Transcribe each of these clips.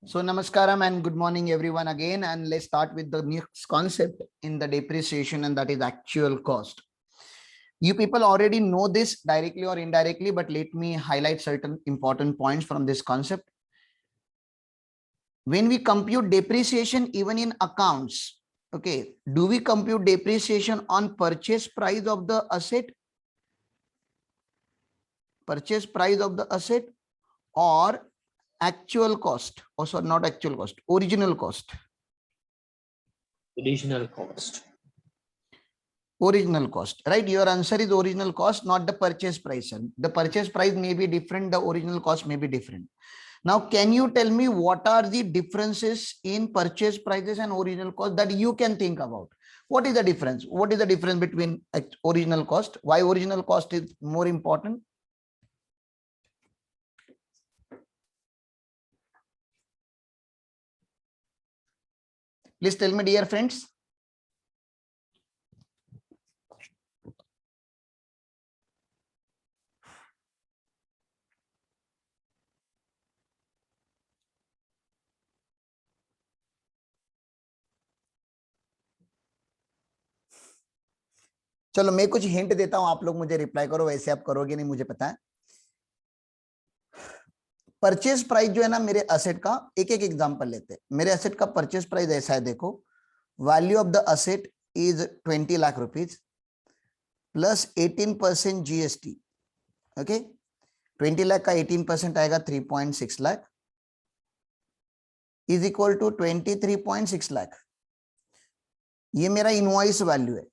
So namaskaram and good morning everyone again, and let's start with the next concept in the depreciation, and that is actual cost. You people already know this directly or indirectly, but let me highlight certain important points from this concept. When we compute depreciation even in accounts, okay, do we compute depreciation on purchase price of the asset? Purchase price of the asset or actual cost? Oh, sorry, not actual cost, original cost. Original cost. Original cost, right? Your answer is original cost, not the purchase price. The purchase price may be different, the original cost may be different. Now, can you tell me what are the differences in purchase prices and original cost that you can think about? What is the difference? What is the difference between original cost? Why original cost is more important? Please tell me, dear friends. चलो मैं कुछ hint देता हूं, आप लोग मुझे reply करो, वैसे आप करोगे नहीं मुझे पता है। परचेज प्राइस जो है ना मेरे असेट का, एक एक एग्जांपल लेते हैं। मेरे असेट का परचेज प्राइस ऐसा है, देखो, value of the asset is 20 lakh rupees plus 18% GST. Okay, 20 lakh का 18% आएगा 3.6 lakh is equal to 23.6 lakh. ये मेरा इनवॉइस वैल्यू है।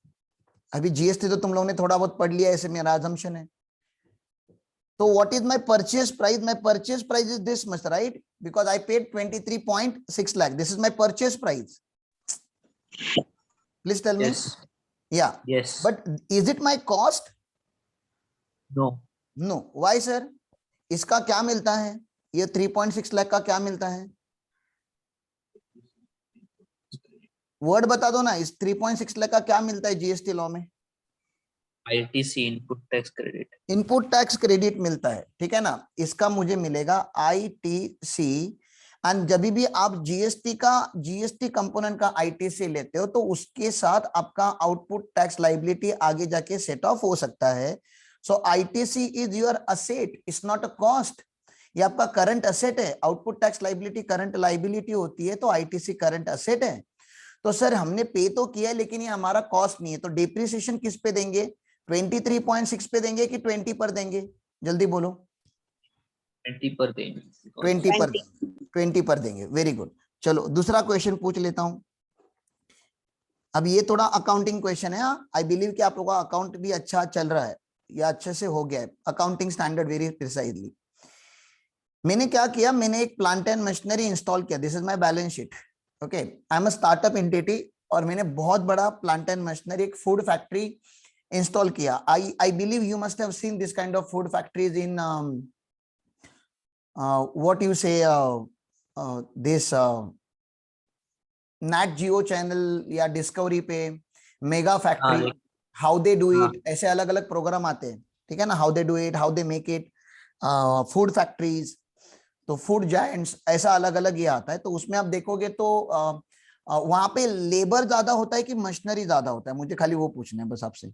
अभी जीएसटी तो तुम लोगों ने थोड़ा बहुत पढ़ लिया, ऐसे मेरा assumption है। So what is my purchase price? My purchase price is this much, right? Because I paid 23.6 lakh. This is my purchase price. Please tell me. Yes. Yeah. Yes. But is it my cost? No. No. Why, sir? इसका क्या मिलता है? ये 3.6 लाख का क्या मिलता है? Word बता दो ना, इस 3.6 लाख का क्या मिलता है जीएसटी लॉ में? ITC, input tax credit. Input tax credit मिलता है, ठीक है ना। इसका मुझे मिलेगा ITC। एंड जब भी आप जीएसटी कंपोनेंट का ITC लेते हो तो उसके साथ आपका आउटपुट टैक्स लाइबिलिटी आगे जाके सेट ऑफ हो सकता है। सो ITC is your asset, it's not a cost. ये आपका करंट असेट है। Output tax liability current liability होती है, तो ITC करंट असेट है। तो सर हमने पे तो किया, लेकिन ये हमारा कॉस्ट नहीं है, तो डिप्रिसिएशन किस पे देंगे? 23.6 पे देंगे कि 20 पर देंगे? जल्दी बोलो। 20 पर देंगे। 20 पर देंगे। Very good. चलो दूसरा क्वेश्चन पूछ लेता हूं। अब ये थोड़ा अकाउंटिंग क्वेश्चन है। आई बिलीव कि आप लोगों का अकाउंट भी अच्छा चल रहा है या अच्छे से हो गया है, अकाउंटिंग स्टैंडर्ड वेरी प्रिसाइजली। मैंने क्या किया, मैंने एक प्लांट एंड मशीनरी इंस्टॉल किया। This is my balance sheet. Okay, I am a startup entity और मैंने बहुत बड़ा प्लांट एंड मशीनरी, एक फूड फैक्ट्री इंस्टॉल किया। I believe you must have seen this kind of food factories in what you say this Nat Geo channel या discovery पे, mega factory, how they do it, ऐसे अलग अलग programme आते हैं, ठीक है ना। How they do it, how they make it, food factories, तो फूड जायंट्स, ऐसा अलग अलग ये आता है। तो उसमें आप देखोगे तो वहां पे लेबर ज्यादा होता है कि मशीनरी ज्यादा होता है? मुझे खाली वो पूछना है बस आपसे।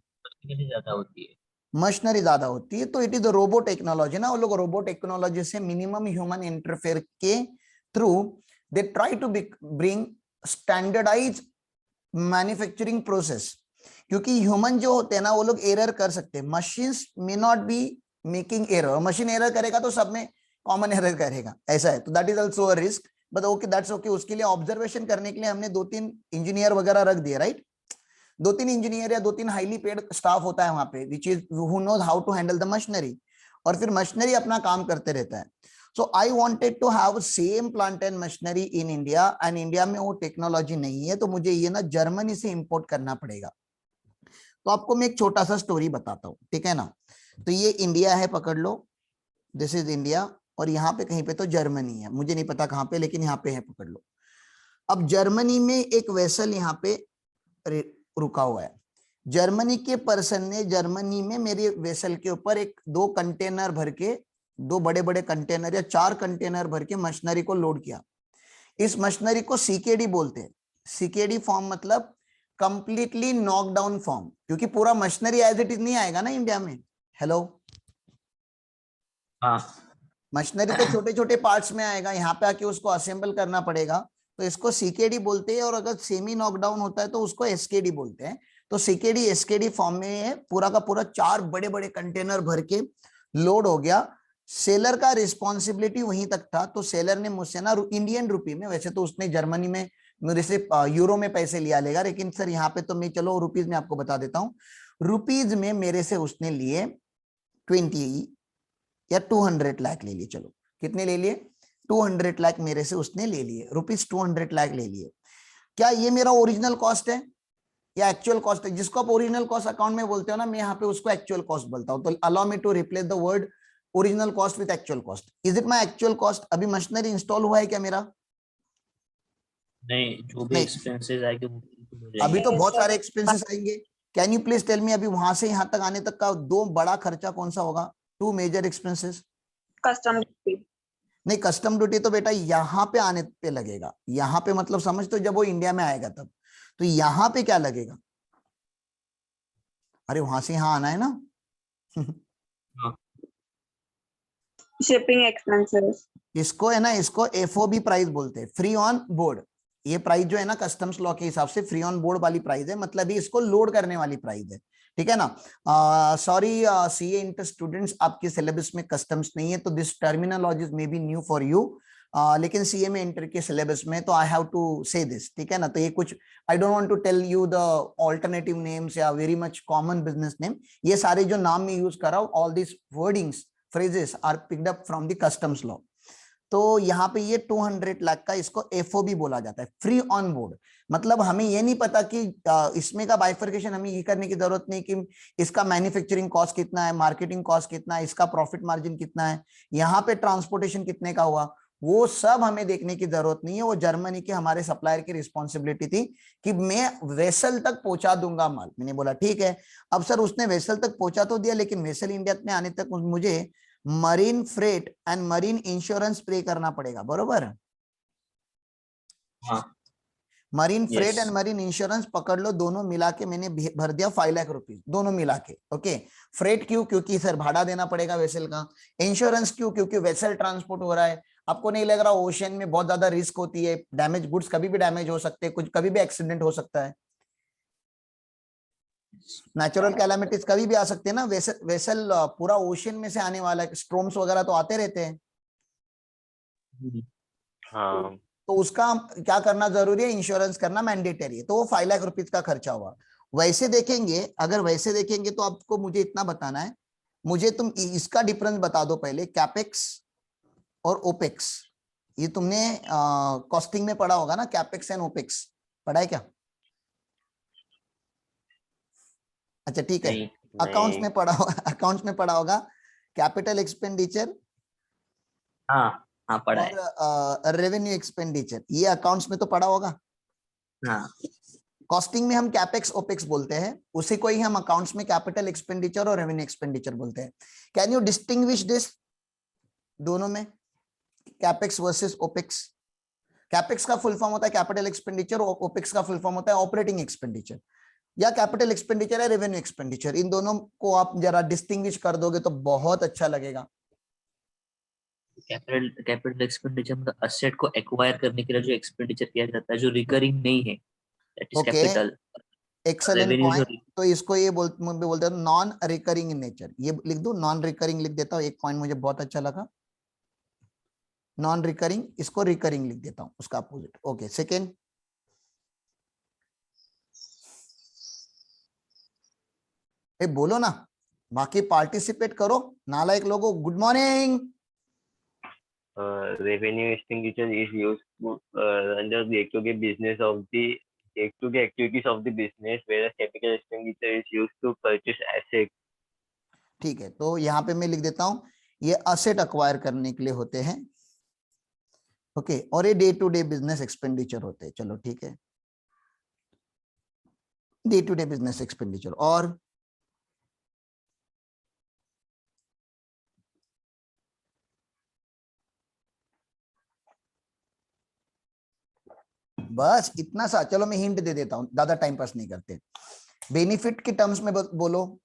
ज्यादा होती है। मशीनरी ज्यादा होती है, तो इट इज रोबो टेक्नोलॉजी ना। वो लोग रोबो टेक्नोलॉजी से मिनिमम ह्यूमन इंटरफेयर के through they try to bring standardize manufacturing process. क्योंकि ह्यूमन जो होते हैं ना, वो लोग एरर कर सकते हैं, machines may not be making error. Machine error करेगा तो सब में कॉमन एरर करेगा, ऐसा है। तो that is also a risk, but okay, that's okay. उसके लिए ऑब्जर्वेशन करने के लिए हमने 2-3 इंजीनियर वगैरह रख दिए, राइट। 2-3 इंजीनियर या 2-3 हाईली पेड स्टाफ होता है वहां पे, which is who knows how to handle the machinery, और फिर मशीनरी अपना काम करते रहता है। So I wanted to have same plant and machinery in India, and India में वो टेक्नोलॉजी नहीं है, तो मुझे ये ना जर्मनी से इंपोर्ट करना पड़ेगा। तो आपको मैं एक छोटा सा स्टोरी बताता हूँ, ठीक है ना। तो ये इंडिया है, पकड़ लो, दिस इज इंडिया, और यहाँ पे कहीं पे तो जर्मनी है, मुझे नहीं पता कहाँ पे, लेकिन यहाँ पे है, पकड़ लो। अब जर्मनी में एक वेसल यहाँ पे रुका हुआ है। जर्मनी के पर्सन ने जर्मनी में मेरे वेसल के ऊपर 2 कंटेनर भर के, 2 बड़े बड़े कंटेनर या 4 कंटेनर भर के मशीनरी को लोड किया। इस मशीनरी को सीकेडी बोलते हैं। सीकेडी फॉर्म मतलब कंप्लीटली नॉकडाउन फॉर्म, क्योंकि पूरा मशीनरी एज इट इज नहीं आएगा ना इंडिया में। हेलो, हाँ मशीनरी तो छोटे छोटे पार्ट्स में आएगा, यहाँ पे आके उसको असेंबल करना पड़ेगा, तो इसको सीकेडी बोलते हैं। और अगर सेमी नॉकडाउन होता है तो उसको एसकेडी बोलते हैं। तो सीकेडी एसकेडी फॉर्म में है, पूरा का पूरा 4 बड़े बड़े कंटेनर भर के लोड हो गया। सेलर का रिस्पॉन्सिबिलिटी वहीं तक था, तो सेलर ने मुझसे ना इंडियन रुपी में, वैसे तो उसने जर्मनी में मेरे से यूरो में पैसे लिया लेगा, लेकिन सर यहाँ पे तो मैं चलो रुपीज में आपको बता देता हूँ। रुपीज में मेरे से उसने लिए 20 या 200 लाख ले लिए, चलो कितने ले लिए, 200 लाख मेरे से उसने ले लिए, रुपीज 200 लाख ले लिए। क्या ये मेरा ओरिजिनल कॉस्ट है या एक्चुअल कॉस्ट है? जिसको आप ओरिजिनल कॉस्ट अकाउंट में बोलते हो ना, मैं यहाँ पे उसको एक्चुअल कॉस्ट बोलता हूँ। तो allow me to replace the word original cost with actual cost. Is it my actual cost? अभी मशीनरी इंस्टॉल हुआ है क्या मेरा? नहीं, जो भी नहीं, एक्सपेंसेस आएंगे वो बिल्कुल हो अभी तो जाएंगे। बहुत सारे एक्सपेंसेस आएंगे। Can you please tell me अभी वहां से यहाँ तक आने तक का दो बड़ा खर्चा कौन सा होगा? Two major expenses. Custom duty. नहीं, कस्टम ड्यूटी तो बेटा यहाँ पे आने पे लगेगा। यहाँ पे मतलब समझ, तो जब वो इंडिया में आएगा तब। तो यहाँ पे क्या लगेगा? अरे वहां से यहाँ आना है ना। हाँ, शिपिंग एक्सपेंसेस। इसको है ना, इसको एफओबी प्राइस बोलते हैं, फ्री ऑन बोर्ड। ये प्राइस जो है ना कस्टम्स लॉ के हिसाब से फ्री ऑन बोर्ड वाली प्राइस है, मतलब ही इसको लोड करने वाली प्राइस है, ठीक है ना। सॉरी सीए इंटर स्टूडेंट्स, आपके सिलेबस में कस्टम्स नहीं है, तो this terminologies may be new for you. लेकिन सीए में इंटर के सिलेबस में, तो I have to say this, ठीक है ना। तो ये कुछ I don't want to tell you the alternative names या very much common business name. ये सारे जो नाम में यूज कर रहा हूं, all this wordings phrases are picked up from the customs law. तो यहाँ पे ये 200 लाख का इसको एफओबी बोला जाता है, फ्री ऑन बोर्ड। मतलब हमें ये नहीं पता कि इसमें का बाइफर्केशन हमें ये करने की जरूरत नहीं कि इसका मैन्युफैक्चरिंग कॉस्ट कितना है, मार्केटिंग कॉस्ट कितना है, इसका प्रॉफिट मार्जिन कितना है, यहाँ पे ट्रांसपोर्टेशन कितने का हुआ, वो सब हमें देखने की जरूरत नहीं है। वो जर्मनी के हमारे सप्लायर की रिस्पॉन्सिबिलिटी थी कि मैं वेसल तक पहुंचा दूंगा माल। मैंने बोला ठीक है। अब सर उसने वेसल तक पहुंचा तो दिया, लेकिन वेसल इंडिया में आने तक मुझे marine freight and marine insurance पे करना पड़ेगा, बरोबर? हाँ, marine freight yes. And marine insurance पकड़ लो, दोनों मिला के मैंने भर दिया 5 लाख रुपीज, दोनों मिला के। ओके, फ्रेट क्यों? क्योंकि सर भाड़ा देना पड़ेगा वेसल का। इंश्योरेंस क्यों? क्योंकि वेसल ट्रांसपोर्ट हो रहा है। आपको नहीं लग रहा ओशन में बहुत ज्यादा रिस्क होती है, डैमेज गुड्स कभी भी डैमेज हो सकते हैं, कुछ कभी भी एक्सीडेंट हो सकता है, नेचुरल कैलामिटीज कभी भी आ सकते हैं ना। वेसल वेसल पूरा ओशन में से आने वाला है, स्ट्रोम्स वगैरह तो आते रहते हैं। हाँ तो उसका क्या करना जरूरी है? इंश्योरेंस करना मैंडेटरी है। तो वो 5 लाख रुपीज का खर्चा हुआ। वैसे देखेंगे, अगर वैसे देखेंगे तो आपको मुझे इतना बताना है, मुझे तुम इसका डिफरेंस बता दो पहले, कैपेक्स और ओपेक्स। ये तुमने कॉस्टिंग में पढ़ा होगा ना, कैपेक्स एंड ओपेक्स, पढ़ा है क्या? अच्छा ठीक है, नहीं अकाउंट्स नहीं में पढ़ा होगा, अकाउंट्स में पढ़ा होगा कैपिटल एक्सपेंडिचर हाँ हाँ, पढ़ा है। और रेवेन्यू एक्सपेंडिचर, ये अकाउंट्स में तो पढ़ा होगा। हाँ, कॉस्टिंग में हम कैपेक्स ओपेक्स बोलते हैं, उसी को ही हम अकाउंट्स में कैपिटल एक्सपेंडिचर और रेवेन्यू एक्सपेंडिचर बोलते हैं। कैन यू डिस्टिंग्विश दिस दोनों में, कैपेक्स वर्सेस ओपेक्स? कैपेक्स का फुल फॉर्म होता है कैपिटल एक्सपेंडिचर, और ओपेक्स का फुल फॉर्म होता है ऑपरेटिंग एक्सपेंडिचर, या कैपिटल एक्सपेंडिचर है रेवेन्यू एक्सपेंडिचर। इन दोनों को आप जरा डिस्टिंग्विश कर दोगे तो बहुत अच्छा लगेगा। कैपिटल एक्सपेंडिचर मतलब असेट को एक्वायर करने के लिए जो एक्सपेंडिचर किया जाता है, जो रिकरिंग नहीं है, that is okay, capital. Excellent revenue जो पॉइंट। तो इसको ये बोलते हैं नॉन रिकरिंग इन नेचर, ये लिख दो, नॉन रिकरिंग लिख देता हूँ। एक पॉइंट मुझे बहुत अच्छा लगा, नॉन रिकरिंग, इसको रिकरिंग लिख देता हूं, उसका अपोजिट। ओके, सेकेंड, बोलो ना, बाकी पार्टिसिपेट करो, नालायक लोगों। Good morning. revenue expenditure is used to under the actual business of the actual activities of the business, whereas capital expenditure is used to purchase assets. ठीक है, तो यहाँ पे मैं लिख देता हूं, ये असेट अक्वायर करने के लिए होते हैं। ओके, और ये day to day business expenditure होते हैं। चलो ठीक है, day to day business expenditure. और बस इतना सा। चलो मैं हिंट दे देता हूँ, ज्यादा टाइम पास नहीं करते। बेनिफिट के टर्म्स में बोलो,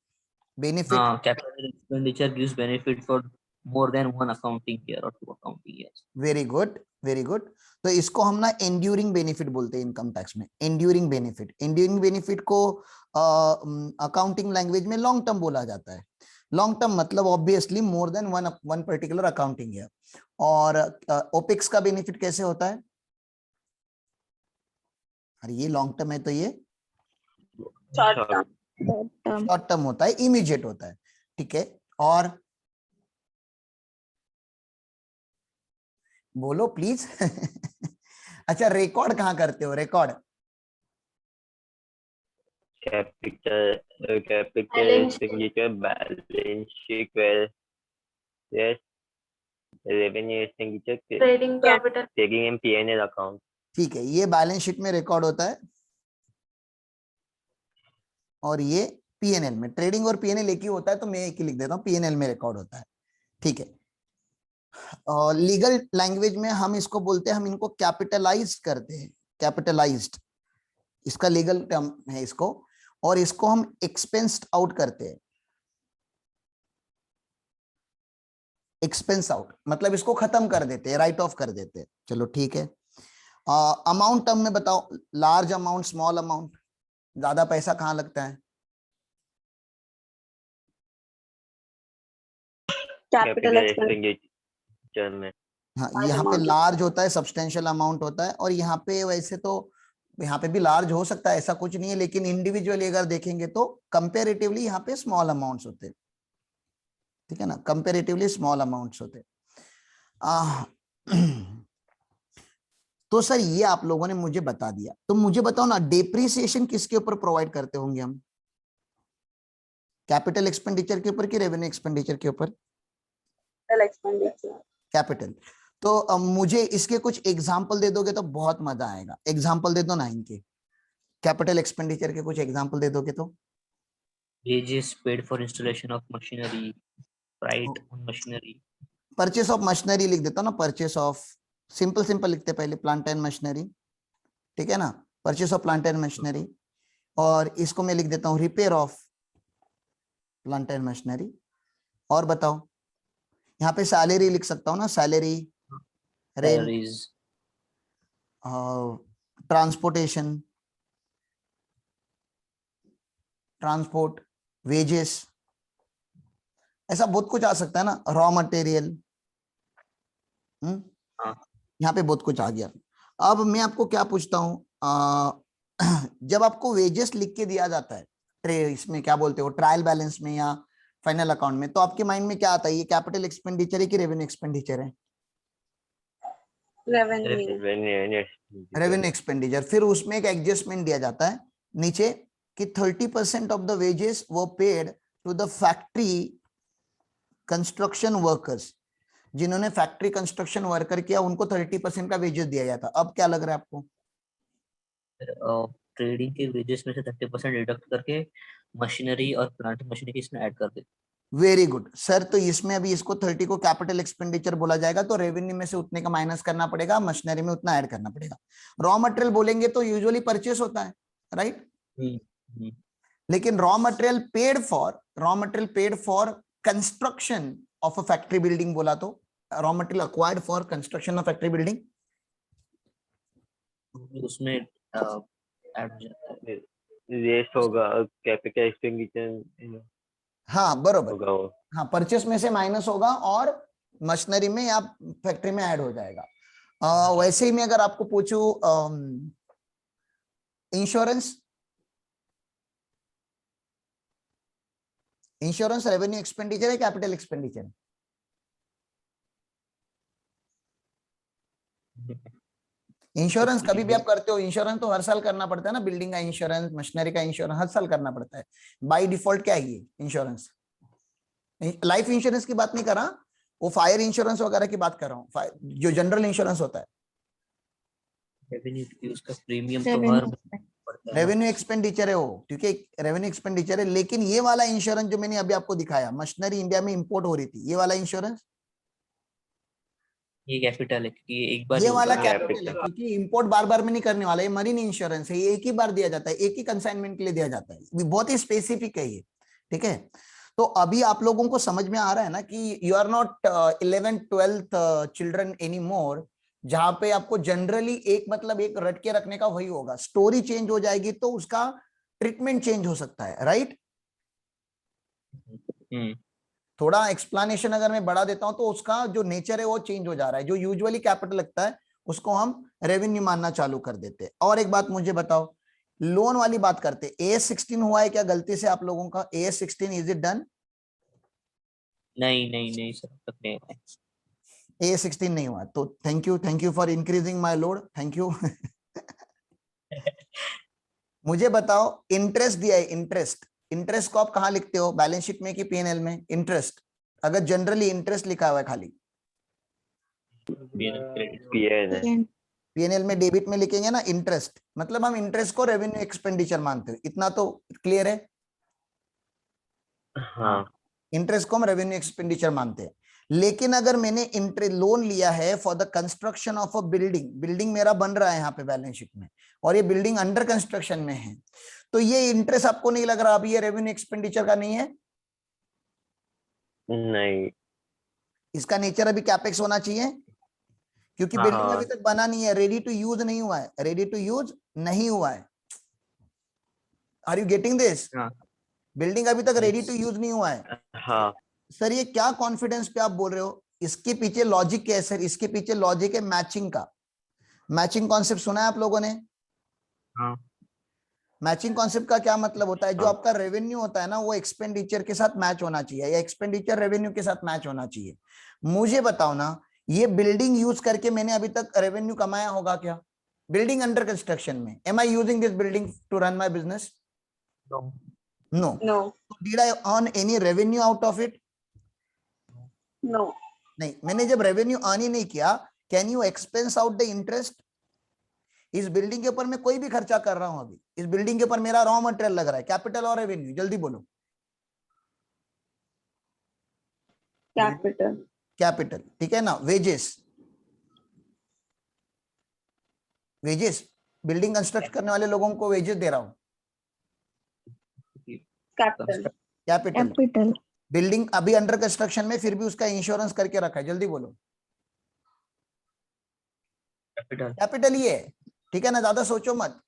बेनिफिट। हाँ, capital expenditure gives benefit for more than one accounting year or two accounting years. Very good, very good. तो इसको हम ना एंड्यूरिंग बेनिफिट बोलते हैं इनकम टैक्स में, एंड्यूरिंग बेनिफिट। एंड्यूरिंग बेनिफिट को अकाउंटिंग लैंग्वेज में लॉन्ग टर्म बोला जाता है। लॉन्ग टर्म मतलब obviously more than one particular accounting year. और ओपेक्स का बेनिफिट कैसे होता है? अरे ये लॉन्ग टर्म है तो ये Short term. शॉर्ट टर्म होता है, इमीडिएट होता है। ठीक है, और बोलो प्लीज। अच्छा, रिकॉर्ड कहाँ करते हो? Record capital expenditure balance sheet where yes revenue expenditure Trading capital. taking in P&L account. ठीक है, ये बैलेंस शीट में रिकॉर्ड होता है और ये पीएनएल में। ट्रेडिंग और पीएनएल एक ही होता है तो मैं एक ही लिख देता हूँ, पीएनएल में रिकॉर्ड होता है। ठीक है, और लीगल लैंग्वेज में हम इसको बोलते हैं, हम इनको कैपिटलाइज करते हैं, कैपिटलाइज्ड इसका लीगल टर्म है इसको। और इसको हम एक्सपेंस्ड आउट करते हैं। एक्सपेंस आउट मतलब इसको खत्म कर देते हैं, राइट ऑफ कर देते हैं। चलो ठीक है, अमाउंट टर्म में बताओ, लार्ज अमाउंट, स्मॉल अमाउंट, ज्यादा पैसा कहाँ लगता है? Capital expenditure. expenditure में हाँ, Large यहाँ पे amount. लार्ज होता है, सब्सटेंशियल अमाउंट होता है। और यहाँ पे वैसे तो यहाँ पे भी लार्ज हो सकता है, ऐसा कुछ नहीं है, लेकिन इंडिविजुअली अगर देखेंगे तो कंपेरेटिवली यहाँ पे स्मॉल अमाउंट्स होते हैं। ठीक है ना, कंपेरेटिवली स्मॉल अमाउंट्स होते हैं। तो सर ये आप लोगों ने मुझे बता दिया, तो मुझे बताओ ना, डेप्रिसिएशन किसके ऊपर प्रोवाइड करते होंगे हम? कैपिटल एक्सपेंडिचर के ऊपर कि रेवेन्यू एक्सपेंडिचर के ऊपर? Capital expenditure. कैपिटल। तो मुझे इसके कुछ एग्जाम्पल दे दोगे तो बहुत मजा आएगा। एग्जाम्पल दे दो ना इनके, कैपिटल एक्सपेंडिचर के कुछ एग्जाम्पल दे दोगे तो। Wages paid for installation of machinery, freight on machinery. Purchase of machinery लिख देता हूँ ना, परचेस ऑफ, सिंपल सिंपल लिखते पहले, प्लांट एंड मशीनरी। ठीक है ना, purchase of plant and machinery. और इसको मैं लिख देता हूँ repair of plant and machinery. और बताओ, यहाँ पे सैलरी लिख सकता हूँ ना, salary, rent, Salaries, transportation, transport, wages, ऐसा बहुत कुछ आ सकता है ना, रॉ मटेरियल। हाँ। यहाँ पे बहुत कुछ आ गया। अब मैं आपको क्या पूछता हूँ, जब आपको वेजेस लिख के दिया जाता है इसमें क्या बोलते हो, ट्रायल बैलेंस में या फाइनल अकाउंट में, तो आपके माइंड में क्या आता है? ये कैपिटल एक्सपेंडिचर है कि रेवेन्यू एक्सपेंडिचर है? Revenue. Revenue expenditure. फिर उसमें एक एडजस्टमेंट दिया जाता है नीचे कि 30% of the wages were paid to the factory construction workers. जिन्होंने फैक्ट्री कंस्ट्रक्शन वर्कर किया उनको 30% का वेजेस दिया गया था। अब क्या लग रहा है आपको? ट्रेडिंग के वेजेस में से 30% डिडक्ट करके मशीनरी और प्लांट मशीनरी इसमें ऐड कर दे। Very good sir. तो इसमें अभी इसको 30 को कैपिटल एक्सपेंडिचर बोला जाएगा, तो रेवेन्यू में से उतने का माइनस करना पड़ेगा, मशीनरी में उतना ऐड करना पड़ेगा। रॉ मटेरियल बोलेंगे तो यूजुअली परचेस होता है, राइट? लेकिन raw material paid for construction of a factory building बोला तो raw material acquired for construction of factory building, उसमें ऐड हो जाता है। रेस्ट होगा कैपिटल एक्सपेंडिचर हाँ बरोबर, होगा वो। हाँ परचेस में से माइनस होगा और मशीनरी में या फैक्ट्री में ऐड हो जाएगा। वैसे ही मैं अगर आपको पूछूं इंश्योरेंस, इंश्योरेंस रेवेन्यू एक्सपेंडिचर है कैपिटल एक्सपेंडिचर है? इंश्योरेंस कभी भी आप करते हो, इंश्योरेंस तो हर साल करना पड़ता है ना, बिल्डिंग का इंश्योरेंस, मशीनरी का इंश्योरेंस हर साल करना पड़ता है बाय डिफॉल्ट। क्या है ये इंश्योरेंस? लाइफ इंश्योरेंस की बात नहीं कर रहा, वो फायर इंश्योरेंस वगैरह की बात कर रहा हूँ, जो जनरल इंश्योरेंस होता है। रेवेन्यू उसका प्रीमियम तो हर पड़ता है। रेवेन्यू एक्सपेंडिचर है वो, क्योंकि रेवेन्यू एक्सपेंडिचर है। लेकिन ये वाला इंश्योरेंस जो मैंने अभी आपको दिखाया, मशीनरी इंडिया में इंपोर्ट हो रही थी, ये वाला इंश्योरेंस ये कैपिटल है क्योंकि ये एक बार ये use वाला करा- कैपिटल है क्योंकि इंपोर्ट बार बार में नहीं करने वाला, ये मरीन इंश्योरेंस है, ये एक ही बार दिया जाता है, एक ही कंसाइनमेंट के लिए दिया जाता है, ये बहुत ही स्पेसिफिक है ये, ठीक है। तो अभी आप लोगों को समझ में आ रहा है ना कि you are not 11th 12th children any more, जहां पे आपको जनरली एक मतलब एक रट के रखने का वही होगा, स्टोरी चेंज हो जाएगी तो उसका ट्रीटमेंट चेंज हो सकता है, राइट। थोड़ा एक्सप्लेनेशन अगर मैं बढ़ा देता हूं तो उसका जो नेचर है वो चेंज हो जा रहा है, जो यूजुअली कैपिटल लगता है उसको हम रेवेन्यू मानना चालू कर देते हैं। और एक बात मुझे बताओ, लोन वाली बात करते, AS16 हुआ है क्या गलती से आप लोगों का? AS16 is it done? नहीं नहीं नहीं सर, तक नहीं हुआ है। A16 नहीं हुआ तो thank you for increasing my load, thank you. मुझे बताओ, इंटरेस्ट दिया है, इंटरेस्ट, इंटरेस्ट को आप कहां लिखते हो, बैलेंस शीट में कि P&L में? इंटरेस्ट अगर जनरली इंटरेस्ट लिखा हुआ है खाली, P&L में डेबिट में लिखेंगे ना इंटरेस्ट, मतलब हम इंटरेस्ट को रेवेन्यू एक्सपेंडिचर मानते हैं, इतना तो क्लियर है। हाँ इंटरेस्ट को हम रेवेन्यू एक्सपेंडिचर मानते हैं। लेकिन अगर मैंने लोन लिया है for the construction of a building, building मेरा बन रहा है यहाँ पे बैलेंस शीट में, और ये बिल्डिंग अंडर कंस्ट्रक्शन में है, तो ये इंटरेस्ट आपको नहीं लग रहा अभी ये रेवेन्यू एक्सपेंडिचर का नहीं है? नहीं, इसका नेचर अभी कैपेक्स होना चाहिए, क्योंकि हाँ, बिल्डिंग हाँ। अभी तक बना नहीं है, रेडी टू यूज नहीं हुआ है, रेडी टू यूज नहीं हुआ है। Are you getting this? हाँ। बिल्डिंग अभी तक रेडी Yes. टू यूज नहीं हुआ है। हाँ सर ये क्या कॉन्फिडेंस पे आप बोल रहे हो? इसके पीछे लॉजिक क्या है सर? इसके पीछे लॉजिक है मैचिंग का। मैचिंग कॉन्सेप्ट सुना है आप लोगों ने? हाँ मैचिंग कॉन्सेप्ट का क्या मतलब होता है? जो हाँ। आपका रेवेन्यू होता है ना वो एक्सपेंडिचर के साथ मैच होना चाहिए, या एक्सपेंडिचर रेवेन्यू के साथ मैच होना चाहिए। मुझे बताओ ना, ये बिल्डिंग यूज करके मैंने अभी तक रेवेन्यू कमाया होगा क्या? बिल्डिंग अंडर कंस्ट्रक्शन में, am I using this building to run my business? no. No. No, did I earn any revenue out of it? no, नहीं। मैंने जब रेवेन्यू अर्न ही नहीं किया, can you expense out the interest? इस building के ऊपर मैं कोई भी खर्चा कर रहा हूं, अभी इस बिल्डिंग के ऊपर मेरा रॉ मटेरियल लग रहा है, कैपिटल और रेवेन्यू, जल्दी बोलो। capital, कैपिटल, ठीक है ना। वेजेस, वेजेस बिल्डिंग कंस्ट्रक्ट करने वाले लोगों को वेजेस दे रहा हूं, capital, कैपिटल। कैपिटल, बिल्डिंग अभी अंडर कंस्ट्रक्शन में, फिर भी उसका इंश्योरेंस करके रखा है, जल्दी बोलो। कैपिटल। कैपिटल ही है, ठीक है ना, ज्यादा सोचो मत।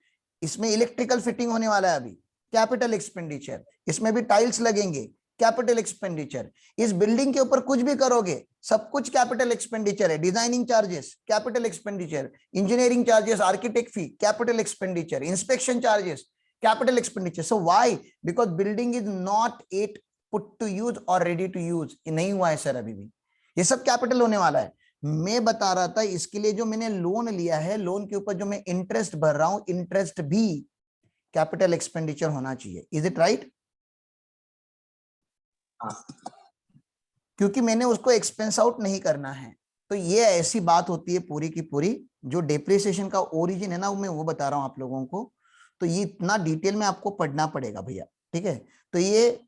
इसमें इलेक्ट्रिकल फिटिंग होने वाला है अभी, कैपिटल एक्सपेंडिचर। इसमें भी टाइल्स लगेंगे, कैपिटल एक्सपेंडिचर। इस बिल्डिंग के ऊपर कुछ भी करोगे सब कुछ कैपिटल एक्सपेंडिचर है। Designing charges capital expenditure, engineering charges, architect fee capital expenditure, inspection charges capital expenditure. So why? Because building is not at put to use और रेडी टू यूज, नहीं हुआ है सर अभी भी, ये सब कैपिटल होने वाला है। मैं बता रहा था इसके लिए जो मैंने लोन लिया है, लोन के ऊपर जो मैं इंटरेस्ट भर रहा हूं, इंटरेस्ट भी कैपिटल एक्सपेंडिचर होना चाहिए। Is it right? क्योंकि मैंने उसको एक्सपेंस आउट नहीं करना है। तो ये ऐसी बात होती है पूरी की पूरी, जो डेप्रिसिएशन का ओरिजिन है ना, मैं वो बता रहा हूं आप लोगों को। तो ये इतना डिटेल में आपको पढ़ना पड़ेगा भैया, ठीक है। तो ये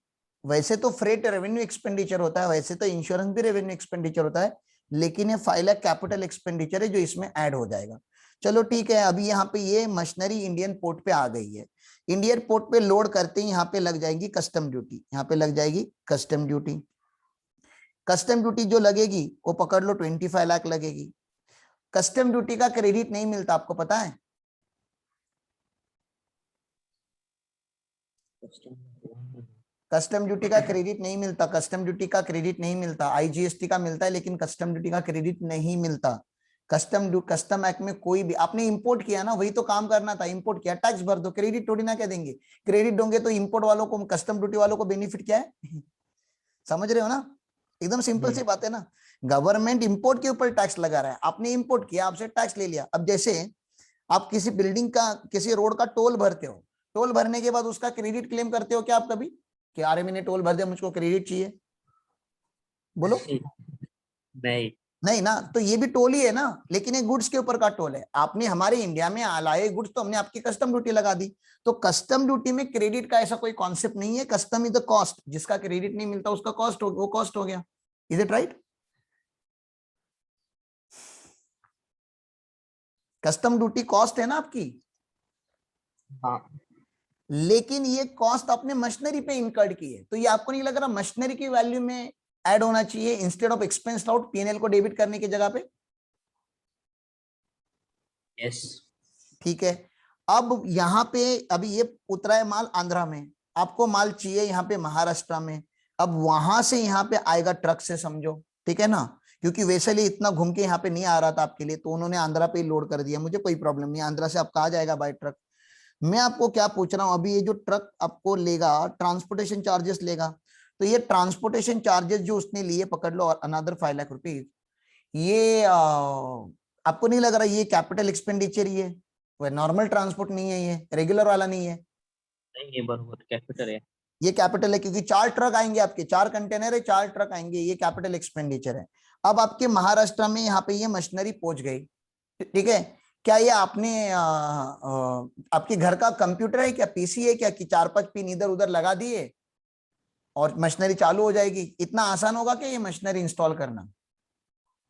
वैसे तो फ्रेट रेवेन्यू एक्सपेंडिचर होता है, वैसे तो इंश्योरेंस भी रेवेन्यू एक्सपेंडिचर होता है, लेकिन ये 5 लाख कैपिटल एक्सपेंडिचर है जो इसमें ऐड हो जाएगा। चलो ठीक है, अभी यहाँ पे ये मशीनरी इंडियन पोर्ट पे आ गई है। इंडियन पोर्ट पे लोड करते ही यहाँ पे लग जाएगी कस्टम ड्यूटी, यहाँ पे लग जाएगी कस्टम ड्यूटी। कस्टम ड्यूटी जो लगेगी वो पकड़ लो 25 लाख लगेगी। कस्टम ड्यूटी का क्रेडिट नहीं मिलता, आपको पता है? कस्टम ड्यूटी का क्रेडिट नहीं मिलता, कस्टम ड्यूटी का क्रेडिट नहीं मिलता। आईजीएसटी का मिलता है लेकिन कस्टम ड्यूटी का क्रेडिट नहीं मिलता। कस्टम एक्ट में कोई भी आपने इंपोर्ट किया ना, वही तो काम करना था, इंपोर्ट किया टैक्स भर दो, क्रेडिट थोड़ी ना क्या देंगे। क्रेडिट दोगे तो इंपोर्ट वालों को, कस्टम ड्यूटी वालों को बेनिफिट क्या है? समझ रहे हो ना? एकदम सिंपल सी बात है ना। गवर्नमेंट इंपोर्ट के ऊपर टैक्स लगा रहा है, आपने इंपोर्ट किया, आपसे टैक्स ले लिया। अब जैसे आप किसी बिल्डिंग का, किसी रोड का टोल भरते हो, टोल भरने के बाद उसका क्रेडिट क्लेम करते हो क्या आप कभी, कि अरे मैंने टोल भर दिया मुझको क्रेडिट चाहिए? बोलो। नहीं। नहीं ना। तो ये भी टोल ही है ना, लेकिन ये गुड्स के ऊपर का टोल है। आपने हमारे इंडिया में लाए गुड्स तो हमने आपकी कस्टम ड्यूटी लगा दी। तो कस्टम ड्यूटी में क्रेडिट का ऐसा कोई कॉन्सेप्ट नहीं है। कस्टम इज द कॉस्ट, जिसका क्रेडिट नहीं मिलता उसका कॉस्ट, वो कॉस्ट हो गया। Is it right? Custom duty cost है ना आपकी, हाँ लेकिन ये कॉस्ट आपने मशीनरी पे इनकर्ड की है, तो ये आपको नहीं लग रहा मशीनरी की वैल्यू में ऐड होना चाहिए instead of expense out, PNL को डेबिट करने की जगह पे? यस ठीक है, अब यहाँ पे अभी ये उतरा है माल आंध्रा में, आपको माल चाहिए यहाँ पे महाराष्ट्र में, अब वहां से यहाँ पे आएगा ट्रक से समझो, ठीक है ना, क्योंकि वैसे ही इतना घूम के यहाँ पे नहीं आ रहा था आपके लिए, तो उन्होंने आंध्रा पे ही लोड कर दिया, मुझे कोई प्रॉब्लम नहीं, आंध्रा से आपका आ जाएगा बाय ट्रक। मैं आपको क्या पूछ रहा हूँ, अभी ये जो ट्रक आपको लेगा ट्रांसपोर्टेशन चार्जेस लेगा, तो ये ट्रांसपोर्टेशन चार्जेस जो उसने लिए पकड़ लो अनदर 5 लाख रुपीज, ये आपको नहीं लग रहा ये कैपिटल एक्सपेंडिचर ही है, वह नॉर्मल ट्रांसपोर्ट नहीं है, ये रेगुलर वाला नहीं है, नहीं ये बरोबर कैपिटल है। ये कैपिटल है, क्योंकि 4 ट्रक आएंगे आपके, 4 कंटेनर है, 4 ट्रक आएंगे, ये कैपिटल एक्सपेंडिचर है। अब आपके महाराष्ट्र में यहाँ पे ये मशीनरी पहुंच गई, ठीक है, क्या ये आपने आपके घर का कंप्यूटर है क्या, पीसी है क्या, कि 4-5 पिन इधर उधर लगा दिए और मशीनरी चालू हो जाएगी? इतना आसान होगा क्या ये मशीनरी इंस्टॉल करना?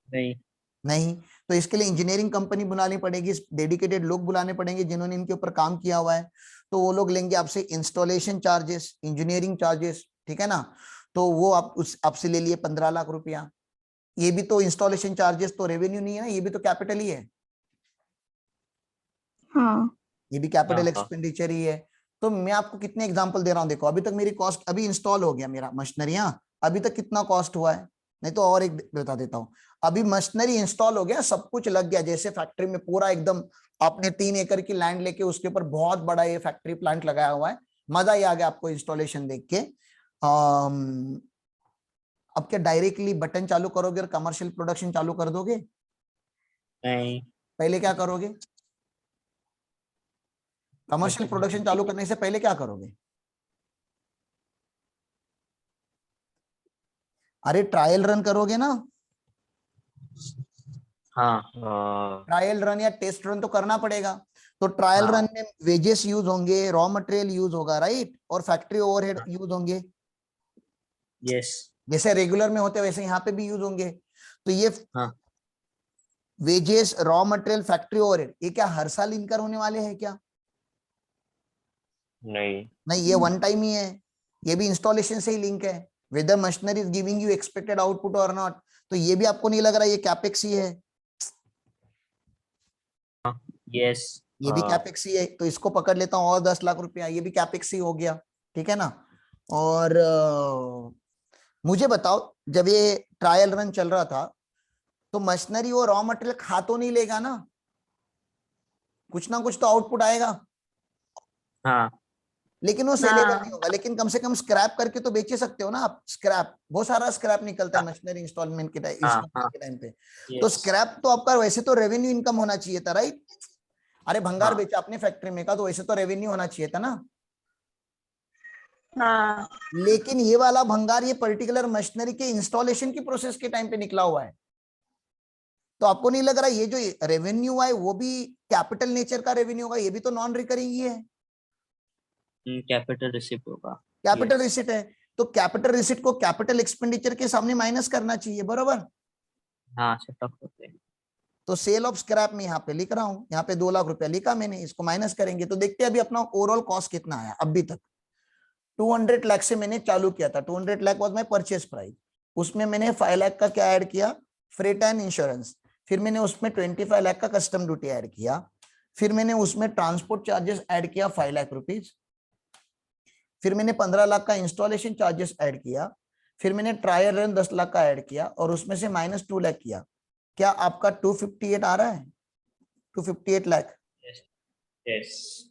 नहीं नहीं, तो इसके लिए इंजीनियरिंग कंपनी बुलानी पड़ेगी, डेडिकेटेड लोग बुलाने पड़ेंगे जिन्होंने इनके ऊपर काम किया हुआ है, तो वो लोग लेंगे आपसे इंस्टॉलेशन चार्जेस, इंजीनियरिंग चार्जेस, ठीक है ना, तो वो आप उस आपसे ले लिए 15 लाख रुपया, ये भी तो इंस्टॉलेशन चार्जेस तो रेवेन्यू नहीं है ना, ये भी तो कैपिटल ही है, हाँ ये भी कैपिटल हाँ। एक्सपेंडिचर ही है। तो मैं आपको कितने एग्जांपल दे रहा हूँ, देखो अभी तक मेरी कॉस्ट, अभी इंस्टॉल हो गया मेरा मशीनरी, अभी तक कितना कॉस्ट हुआ है, नहीं तो और एक बता देता हूँ, अभी मशीनरी इंस्टॉल हो गया, सब कुछ लग गया, जैसे फैक्ट्री में पूरा एकदम आपने 3 एकड़ की लैंड लेके उसके ऊपर बहुत बड़ा ये फैक्ट्री प्लांट लगाया हुआ है, मजा ही आ गया आपको इंस्टॉलेशन देख के। अब क्या डायरेक्टली बटन चालू करोगे और कमर्शियल प्रोडक्शन चालू कर दोगे? नहीं पहले क्या करोगे? कमर्शियल प्रोडक्शन चालू करने से पहले क्या करोगे? अरे ट्रायल रन करोगे ना, हाँ ट्रायल रन या टेस्ट रन तो करना पड़ेगा, तो ट्रायल रन में वेजेस यूज होंगे, रॉ मटेरियल यूज होगा, राइट, और फैक्ट्री ओवरहेड यूज होंगे, यस जैसे रेगुलर में होते वैसे यहाँ पे भी यूज होंगे, तो ये हाँ wages, raw material, factory overhead, ये क्या हर साल इनकर होने वाले हैं क्या? नहीं नहीं, ये वन टाइम ही है, ये भी इंस्टॉलेशन से ही लिंक है, whether machinery is giving you expected output और नॉट, तो ये भी आपको नहीं लग रहा ये कैपेक्स ही है? यस ये भी कैपेक्स ही है, तो इसको पकड़ लेता हूँ और 10 लाख रुपया, ये भी कैपेक्स ही हो गया, ठीक है ना। और मुझे बताओ, जब ये ट्रायल रन चल रहा था तो मशीनरी और रॉ मटेरियल खा तो नहीं लेगा ना कुछ तो आउटपुट आएगा, हाँ लेकिन वो सेलेबल नहीं होगा, लेकिन कम से कम स्क्रैप करके तो बेचे सकते हो ना आप, स्क्रैप, बहुत सारा स्क्रैप निकलता है मशीनरी इंस्टॉलमेंट के टाइम पे, तो स्क्रैप तो आपका वैसे तो रेवेन्यू इनकम होना चाहिए था, राइट? अरे भंगार बेचा अपने फैक्ट्री में का, तो वैसे तो रेवेन्यू होना चाहिए था ना, हाँ लेकिन ये वाला भंगार ये पर्टिकुलर मशीनरी के इंस्टॉलेशन की प्रोसेस के टाइम पे निकला हुआ है, तो आपको नहीं लग रहा ये जो रेवेन्यू है वो भी कैपिटल नेचर का रेवेन्यू होगा, ये भी तो नॉन रिकरिंग ही है, कैपिटल रिसिप्ट होगा, कैपिटल रिसिट है, तो कैपिटल रिसिट को कैपिटल एक्सपेंडिचर के सामने माइनस करना चाहिए, बरोबर? हाँ सेटअप होते हैं। तो सेल ऑफ स्क्रैप में यहाँ पे लिख रहा हूँ, यहाँ पे 2 लाख रुपया लिखा मैंने, इसको माइनस करेंगे तो देखते हैं अभी अपना ओवरऑल कॉस्ट कितना आया अभी तक। 200 लाख से मैंने चालू किया था, 200 lakh was my purchase price, उसमें मैंने 5 लाख का क्या ऐड किया, फ्रेट एंड इंश्योरेंस, फिर मैंने उसमें 25 लाख का कस्टम ड्यूटी ऐड किया, फिर मैंने उसमें ट्रांसपोर्ट चार्जेस ऐड किया 5 लाख रुपीज, फिर मैंने 15 लाख का इंस्टॉलेशन चार्जेस ऐड किया, फिर मैंने ट्रायल रन 10 लाख का ऐड किया और उसमें से -2 लाख किया, क्या आपका 258 आ रहा है? 258 लाख। यस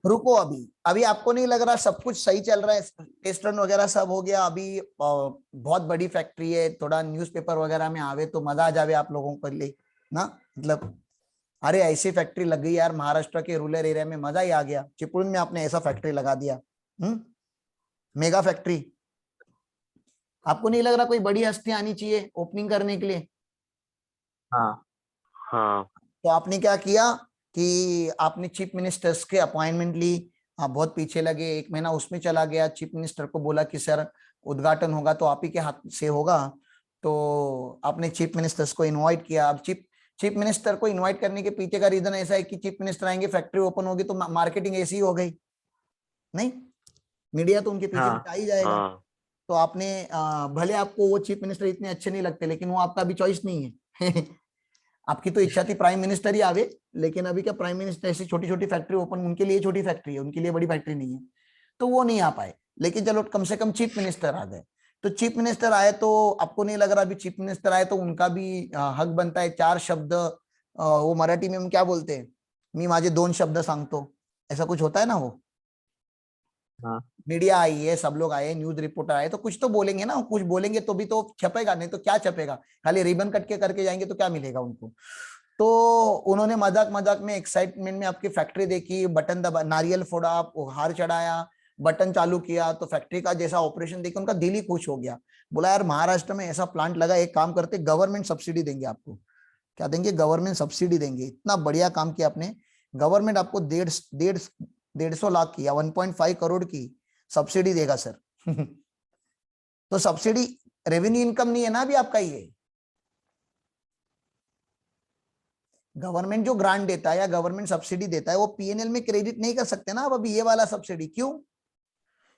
रुको, अभी आपको नहीं लग रहा सब कुछ सही चल रहा है, टेस्ट रन वगैरह सब हो गया, अभी बहुत बड़ी फैक्ट्री है, थोड़ा न्यूज़पेपर वगैरह में आवे तो मजा आ जावे आप लोगों के लिए ना, मतलब अरे ऐसी फैक्ट्री लग गई यार महाराष्ट्र के रूरल एरिया में, मजा ही आ गया, चिपळूण में आपने ऐसा फैक्ट्री लगा दिया, मेगा फैक्ट्री। आपको नहीं लग रहा कोई बड़ी हस्ती आनी चाहिए ओपनिंग करने के लिए? हाँ हाँ तो आपने क्या किया कि आपने चीफ मिनिस्टर्स के अपॉइंटमेंट ली, आप बहुत पीछे लगे, 1 महीना उसमें चला गया, चीफ मिनिस्टर को बोला कि सर उद्घाटन होगा तो आप ही के हाथ से होगा, तो आपने चीफ मिनिस्टर्स को इनवाइट किया, अब चीफ चीफ मिनिस्टर को इनवाइट करने के पीछे का रीजन ऐसा है कि चीफ मिनिस्टर आएंगे, फैक्ट्री ओपन होगी तो मार्केटिंग ऐसी हो गई, नहीं? मीडिया तो उनके पीछे हाँ, आ ही जाएगा। हाँ तो आपने भले आपको वो चीफ मिनिस्टर इतने अच्छे नहीं लगते, लेकिन वो आपका अभी चॉइस नहीं है। आपकी तो इच्छा थी प्राइम मिनिस्टर ही आवे, लेकिन अभी क्या प्राइम मिनिस्टर ऐसी छोटी छोटी फैक्ट्री ओपन, उनके लिए छोटी फैक्ट्री है, उनके लिए बड़ी फैक्ट्री नहीं है, तो वो नहीं आ पाए। लेकिन चलो कम से कम चीफ मिनिस्टर आ गए। तो चीफ मिनिस्टर आए तो आपको नहीं लग रहा अभी चीफ मिनिस्टर आए तो उनका भी हक बनता है, चार शब्द, वो मराठी में हम क्या बोलते हैं, मी माझे 2 शब्द सांगतो, ऐसा कुछ होता है ना। वो हाँ, मीडिया आई है, सब लोग आए, न्यूज रिपोर्टर आए, तो कुछ तो बोलेंगे ना, कुछ बोलेंगे तो भी तो छपेगा, नहीं तो क्या छपेगा, खाली रिबन कट के करके जाएंगे तो क्या मिलेगा उनको। तो उन्होंने मजाक मजाक में, एक्साइटमेंट में आपकी फैक्ट्री देखी, बटन दबा, नारियल फोड़ा, हार चढ़ाया, बटन चालू किया, तो फैक्ट्री का जैसा ऑपरेशन देख उनका दिल ही खुश हो गया। बोला यार महाराष्ट्र में ऐसा प्लांट लगा, एक काम करते गवर्नमेंट सब्सिडी देंगे आपको। क्या देंगे? गवर्नमेंट सब्सिडी देंगे। इतना बढ़िया काम किया आपने, गवर्नमेंट आपको 150 लाख की या 1.5 करोड़ की सब्सिडी देगा सर। तो सब्सिडी रेवेन्यू इनकम नहीं है ना अभी आपका, ये गवर्नमेंट जो ग्रांट देता है या गवर्नमेंट सब्सिडी देता है वो पीएनएल में क्रेडिट नहीं कर सकते ना आप अभी ये वाला सब्सिडी। क्यों?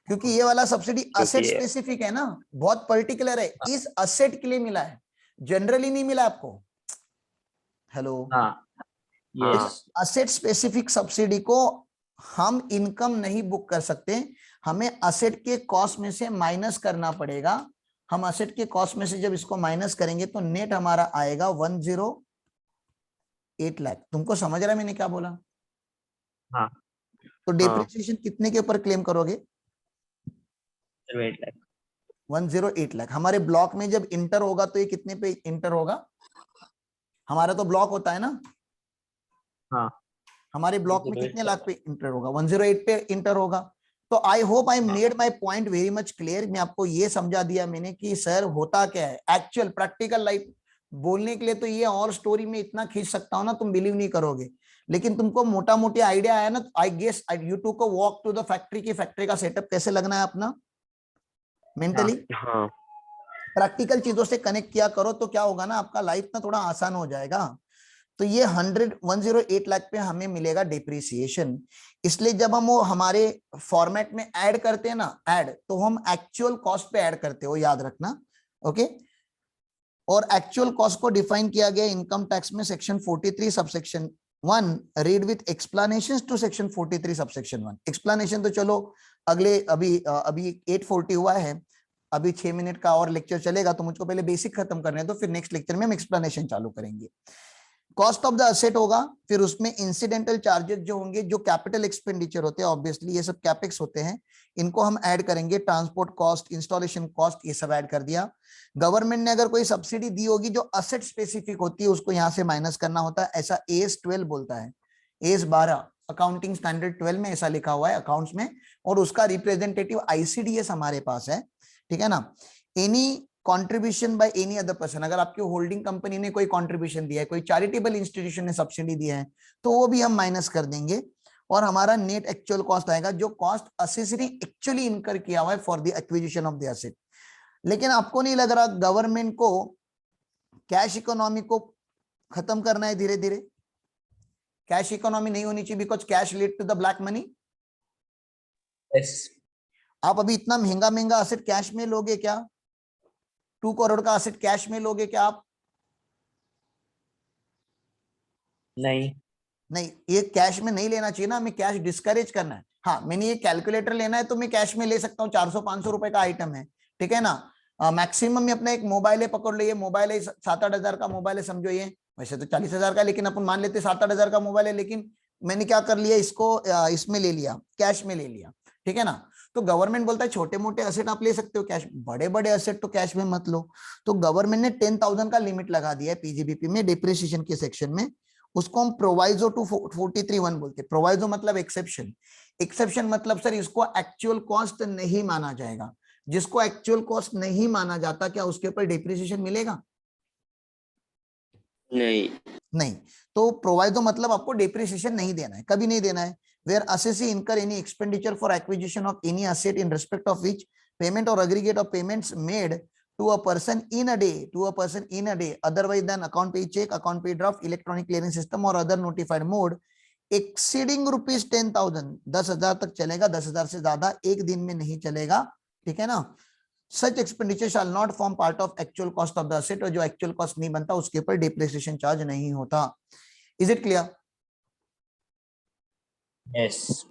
क्योंकि ये वाला सब्सिडी असेट स्पेसिफिक है ना, बहुत पर्टिकुलर है, इस असेट के लिए मिला है, जनरली नहीं मिला आपको। हेलो, हाँ, यस, असेट स्पेसिफिक सब्सिडी को हम इनकम नहीं बुक कर सकते, हमें असेट के कॉस्ट में से माइनस करना पड़ेगा। हम असेट के कॉस्ट में से जब इसको माइनस करेंगे तो नेट हमारा आएगा 108 लाख। तुमको समझ रहा है मैंने क्या बोला? हाँ, तो डेप्रिसिएशन कितने के ऊपर क्लेम करोगे? 8 लाख। 108 लाख। हमारे ब्लॉक में जब इंटर होगा तो ये कितने पे इंटर होगा? हमारा तो ब्लॉक होता है ना, हाँ, हमारे ब्लॉक में 108 कितने लाख पे इंटर होगा? 108 पे इंटर होगा। तो I hope I made my point very much clear. मैं आपको ये समझा दिया मैंने कि सर होता क्या है, एक्चुअल प्रैक्टिकल लाइफ बोलने के लिए तो ये और स्टोरी में इतना खींच सकता हूं ना, तुम बिलीव नहीं करोगे, लेकिन तुमको मोटा मोटी आइडिया आया ना। आई गेस यू टू को वॉक टू द फैक्ट्री की फैक्ट्री का सेटअप कैसे लगना है अपना मेंटली, हाँ प्रैक्टिकल चीजों से कनेक्ट किया करो तो क्या होगा ना, आपका लाइफ ना थोड़ा आसान हो जाएगा। तो ये 108 लाख पे हमें मिलेगा डिप्रिसिएशन। इसलिए जब हम वो हमारे फॉर्मेट में ऐड करते हैं ना, ऐड, तो हम एक्चुअल कॉस्ट पे ऐड करते हो, याद रखना, ओके। और एक्चुअल कॉस्ट को डिफाइन किया गया इनकम टैक्स में section 43 subsection 1, read with explanations to section 43 subsection 1। Explanation तो चलो अगले अभी 8:40 हुआ है, अभी 6 मिनट का और लेक्चर चलेगा, तो मुझको पहले बेसिक खत्म करने दो, फिर नेक्स्ट लेक्चर में हम एक्सप्लेनेशन चालू करेंगे। कॉस्ट ऑफ द असेट होगा, फिर उसमें इंसिडेंटल चार्जेस जो होंगे, जो कैपिटल एक्सपेंडिचर होते हैं, ऑब्वियसली ये सब कैपेक्स होते हैं, इनको हम ऐड करेंगे। ट्रांसपोर्ट कॉस्ट, इंस्टॉलेशन कॉस्ट, ये सब ऐड कर दिया। गवर्नमेंट ने अगर कोई सब्सिडी दी होगी जो असेट स्पेसिफिक होती है, उसको यहाँ से माइनस करना होता है, ऐसा AS 12 बोलता है, AS 12 अकाउंटिंग स्टैंडर्ड 12 में ऐसा लिखा हुआ है अकाउंट्स में, और उसका रिप्रेजेंटेटिव ICDS हमारे पास है, ठीक है ना। Any contribution by any other person, अगर आपकी होल्डिंग कंपनी ने कोई कंट्रीब्यूशन दिया है, कोई चैरिटेबल इंस्टीट्यूशन ने सब्सिडी दिया है, तो वो भी हम माइनस कर देंगे, और हमारा नेट एक्चुअल कॉस्ट आएगा, जो कॉस्ट असेसरी एक्चुअली इनकर किया हुआ है for the acquisition of the asset. लेकिन आपको नहीं लग रहा गवर्नमेंट को कैश इकोनॉमी को खत्म करना है धीरे धीरे? कैश इकोनॉमी नहीं होनी चाहिए, because cash lead to the black money. Yes, आप अभी इतना महंगा महंगा असेट कैश में लोगे क्या? 2 करोड़ का असेट कैश में लोगे क्या आप? नहीं, नहीं, ये कैश में नहीं लेना चाहिए ना, हमें कैश डिस्करेज करना है। हाँ, मैंने ये कैलकुलेटर लेना है तो मैं कैश में ले सकता हूँ, 400-500 रुपए का आइटम है, ठीक है ना। मैक्सिमम में अपना एक मोबाइल है, पकड़ लो, ये मोबाइल है 7-8 हजार का मोबाइल है, समझो, ये वैसे तो 40 हजार का, लेकिन अपन मान लेते 7-8 हजार का मोबाइल है, लेकिन मैंने क्या कर लिया, इसको इसमें ले लिया, कैश में ले लिया, ठीक है ना। तो गवर्नमेंट बोलता है छोटे मोटे असेट आप ले सकते हो कैश, बड़े बड़े असेट तो कैश में मत लो। तो गवर्नमेंट ने 10,000 का लिमिट लगा दिया है PGBP में, डिप्रिसिएशन के सेक्शन में, उसको हम प्रोवाइजो टू 43(1) बोलते हैं। प्रोवाइजो मतलब एक्सेप्शन, एक्सेप्शन मतलब सर इसको एक्चुअल कॉस्ट नहीं माना जाएगा। जिसको एक्चुअल कॉस्ट नहीं माना जाता, क्या उसके ऊपर डिप्रिसिएशन मिलेगा? नहीं। तो प्रोवाइजो मतलब आपको डिप्रिसिएशन नहीं देना है, कभी नहीं देना है। Where assessee incur any expenditure for acquisition of any asset in respect of which payment or aggregate of payments made to a person in a day otherwise than account pay check, account pay draft, electronic clearing system or other notified mode exceeding rupees 10,000, 10,000 तक चलेगा, 10,000 से ज्यादा एक दिन में नहीं चलेगा, ठीक है ना। Such expenditure shall not form part of actual cost of the asset, और जो actual cost नहीं बनता उसके ऊपर depreciation charge नहीं होता. Is it clear? Yes.